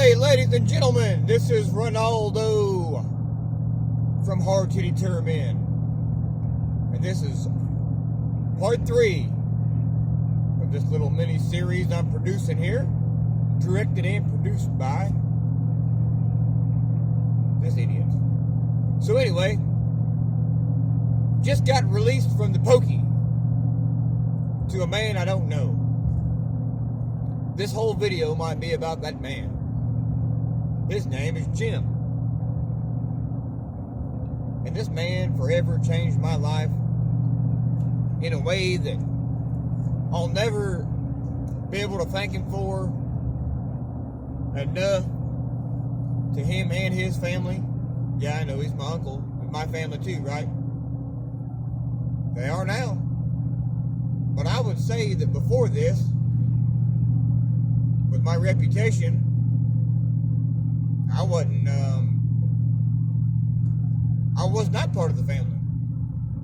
Hey, ladies and gentlemen, this is Ronaldo from Hard to Deter Men. And this is part 3 of this little mini series I'm producing here, directed and produced by this idiot. So anyway, just got released from the pokey to a man I don't know. This whole video might be about that man. His name is Jim. And this man forever changed my life in a way that I'll never be able to thank him for enough. To him and his family. Yeah, I know he's my uncle, and my family too, right? They are now. But I would say that before this, with my reputation, I was not part of the family.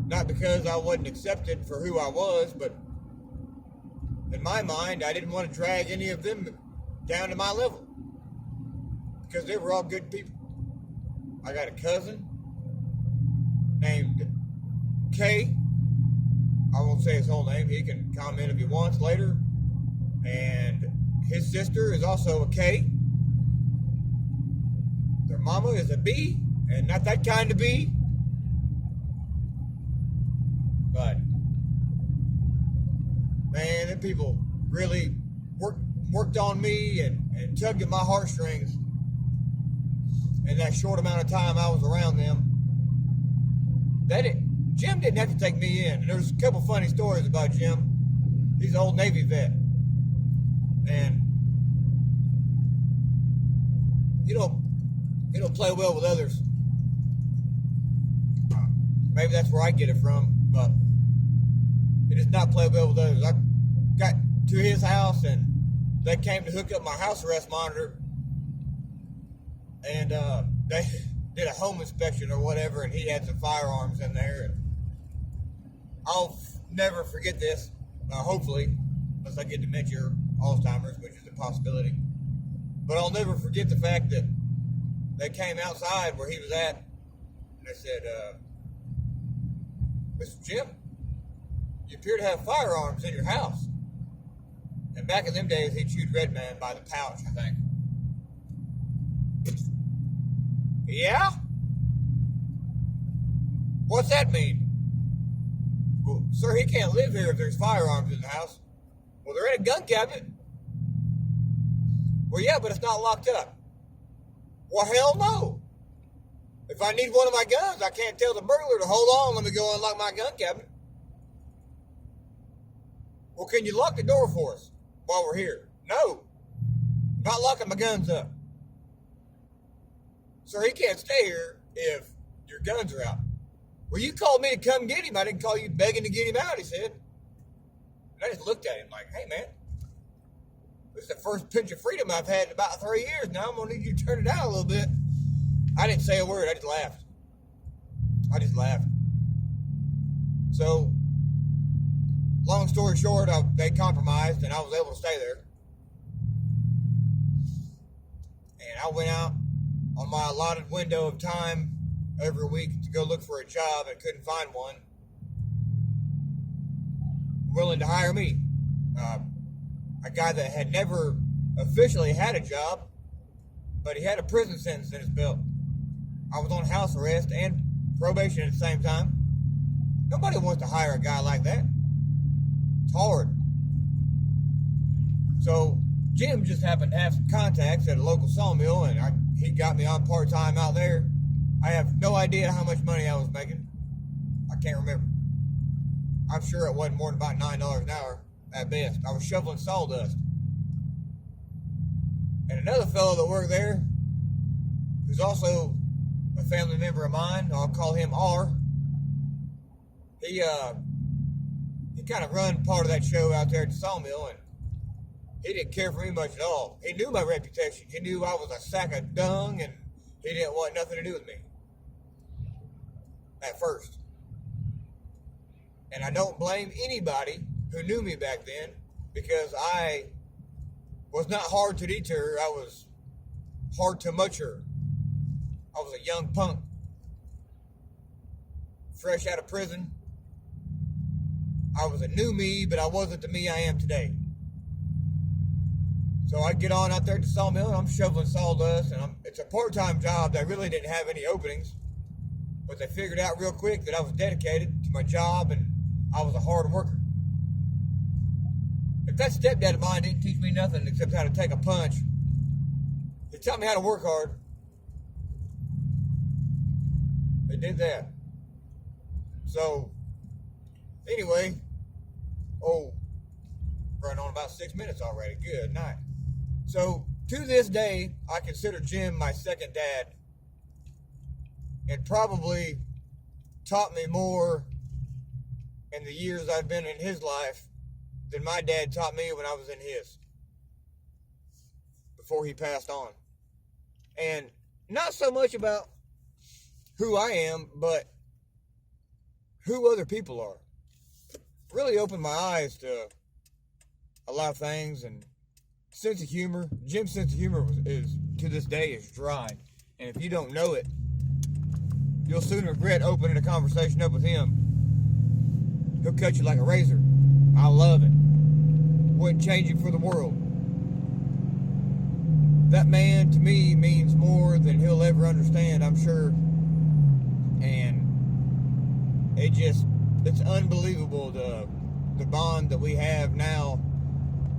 Not because I wasn't accepted for who I was, but in my mind, I didn't want to drag any of them down to my level. Because they were all good people. I got a cousin named K. I won't say his whole name. He can comment if he wants later. And his sister is also a K. Their mama is a B, and not that kind of B. But, man, them people really worked on me and tugged at my heartstrings in that short amount of time I was around them. Jim didn't have to take me in. And there's a couple funny stories about Jim. He's an old Navy vet. And he don't play well with others. Maybe that's where I get it from, but he does not play well with others. I got to his house and they came to hook up my house arrest monitor, and they did a home inspection or whatever, and he had some firearms in there. And I'll never forget this, hopefully, unless I get dementia or Alzheimer's, which is a possibility. But I'll never forget the fact that they came outside where he was at, and they said, Mr. Jim, you appear to have firearms in your house. And back in them days, he chewed Red Man by the pouch, I think. Yeah? What's that mean? Well, sir, he can't live here if there's firearms in the house. Well, they're in a gun cabinet. Well, yeah, but it's not locked up. Well, hell no. If I need one of my guns, I can't tell the burglar to hold on, let me go unlock my gun cabinet. Well, can you lock the door for us while we're here? No. I'm not locking my guns up. Sir, he can't stay here if your guns are out. Well, you called me to come get him. I didn't call you begging to get him out, he said. And I just looked at him like, hey, man, this is the first pinch of freedom I've had in about 3 years. Now I'm going to need you to turn it down a little bit. I didn't say a word. I just laughed. So, long story short, they compromised, and I was able to stay there. And I went out on my allotted window of time every week to go look for a job and couldn't find one willing to hire me. A guy that had never officially had a job, but he had a prison sentence in his belt. I was on house arrest and probation at the same time. Nobody wants to hire a guy like that. It's hard. So Jim just happened to have some contacts at a local sawmill, and he got me on part-time out there. I have no idea how much money I was making. I can't remember. I'm sure it wasn't more than about $9 an hour at best. I was shoveling sawdust. And another fellow that worked there, who's also a family member of mine, I'll call him R. He kind of run part of that show out there at the sawmill, and he didn't care for me much at all. He knew my reputation. He knew I was a sack of dung, and he didn't want nothing to do with me. At first. And I don't blame anybody who knew me back then, because I was not hard to deter. I was hard to mature. I was a young punk, fresh out of prison. I was a new me, but I wasn't the me I am today. So I get on out there at the sawmill, and I'm shoveling sawdust, and it's a part-time job. They really didn't have any openings, but they figured out real quick that I was dedicated to my job, and I was a hard worker. If that stepdad of mine didn't teach me nothing except how to take a punch, he taught me how to work hard. They did that. So, anyway, running on about 6 minutes already. Good night. So, to this day, I consider Jim my second dad, and probably taught me more in the years I've been in his life than my dad taught me when I was in his, before he passed on. And not so much about who I am, but who other people are. Really opened my eyes to a lot of things, and sense of humor. Jim's sense of humor is to this day is dry, and if you don't know it, you'll soon regret opening a conversation up with him. He'll cut you like a razor. I love it. Wouldn't change it for the world. That man to me means more than he'll ever understand, I'm sure. And it's unbelievable the bond that we have now.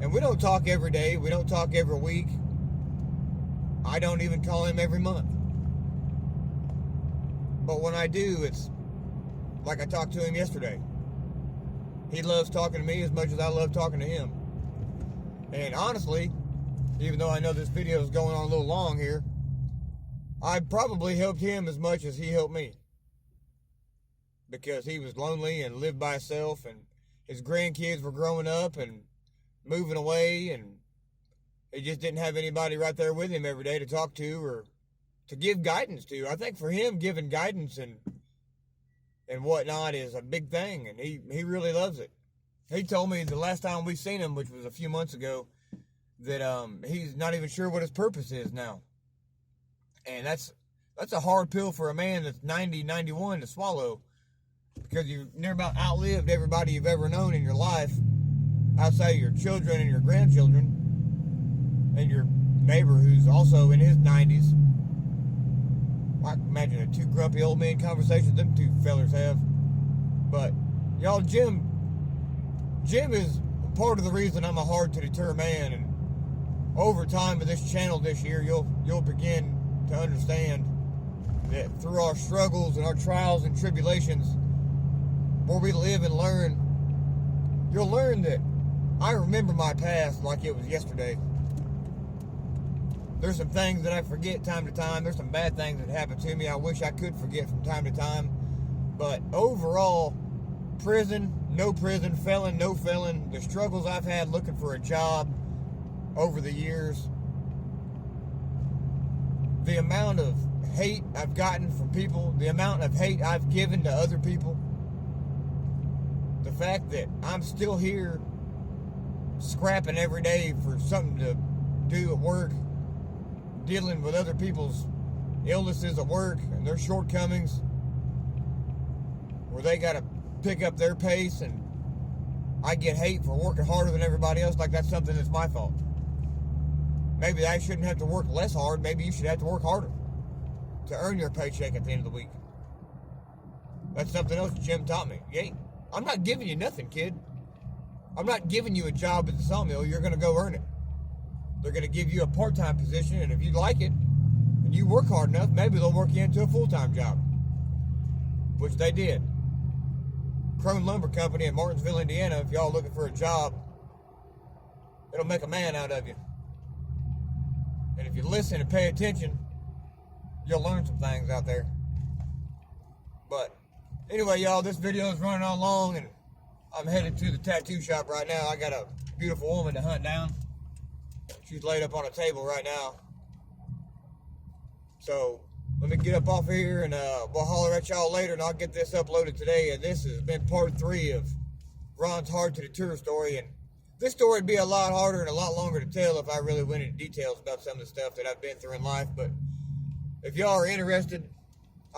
And we don't talk every day. We don't talk every week. I don't even call him every month. But when I do, it's like I talked to him yesterday. He loves talking to me as much as I love talking to him. And honestly, even though I know this video is going on a little long here, I probably helped him as much as he helped me. Because he was lonely and lived by himself, and his grandkids were growing up and moving away, and he just didn't have anybody right there with him every day to talk to or to give guidance to. I think for him, giving guidance and whatnot is a big thing, and he really loves it. He told me the last time we seen him, which was a few months ago, that he's not even sure what his purpose is now. And that's a hard pill for a man that's 90, 91 to swallow, because you've never about outlived everybody you've ever known in your life, outside of your children and your grandchildren, and your neighbor who's also in his 90s. I can imagine a two grumpy old men conversations them two fellers have. But, y'all, Jim is part of the reason I'm a hard to deter man, and over time with this channel this year, you'll begin to understand that through our struggles and our trials and tribulations, where we live and learn, you'll learn that I remember my past like it was yesterday. There's some things that I forget time to time. There's some bad things that happen to me I wish I could forget from time to time. But overall, prison, no prison, felon, no felon, the struggles I've had looking for a job over the years, the amount of hate I've gotten from people, the amount of hate I've given to other people, the fact that I'm still here scrapping every day for something to do at work, dealing with other people's illnesses at work and their shortcomings, where they got to pick up their pace, and I get hate for working harder than everybody else, like that's something that's my fault. Maybe I shouldn't have to work less hard. Maybe you should have to work harder to earn your paycheck at the end of the week. That's something else Jim taught me. I'm not giving you nothing, kid. I'm not giving you a job at the sawmill. You're going to go earn it. They're going to give you a part-time position, and if you like it and you work hard enough, maybe they'll work you into a full-time job, which they did. Crone Lumber Company in Martinsville, Indiana, if y'all looking for a job, it'll make a man out of you. And if you listen and pay attention, you'll learn some things out there. But anyway, y'all, this video is running on long, and I'm headed to the tattoo shop right now. I got a beautiful woman to hunt down. She's laid up on a table right now. So let me get up off of here, and we'll holler at y'all later, and I'll get this uploaded today. And this has been part 3 of Ron's Hard to Deter story. And This story would be a lot harder and a lot longer to tell if I really went into details about some of the stuff that I've been through in life. But if y'all are interested,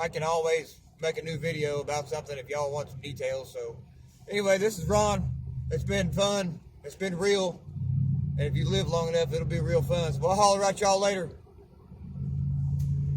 I can always make a new video about something if y'all want some details. So anyway, this is Ron. It's been fun. It's been real. And if you live long enough, it'll be real fun. So I'll holler at y'all later.